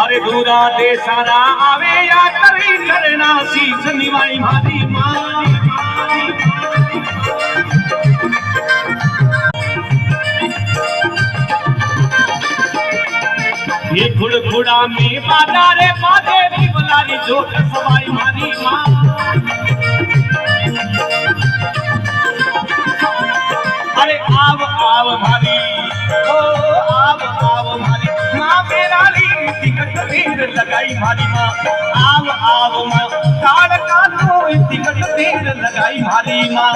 अरे दूरा दे सारा आवे या करी करना शीश निवाई मारी माँ ये खुड़खुड़ा में बाजारे बाजे भी बुलारी जोत सवाई मारी माँ अरे आव आव भारी ओ आव आव भारी माँ मेरा ली टिकट तीर लगाई भारी माँ आव आव माँ काल कालो टिकट तीर लगाई भारी माँ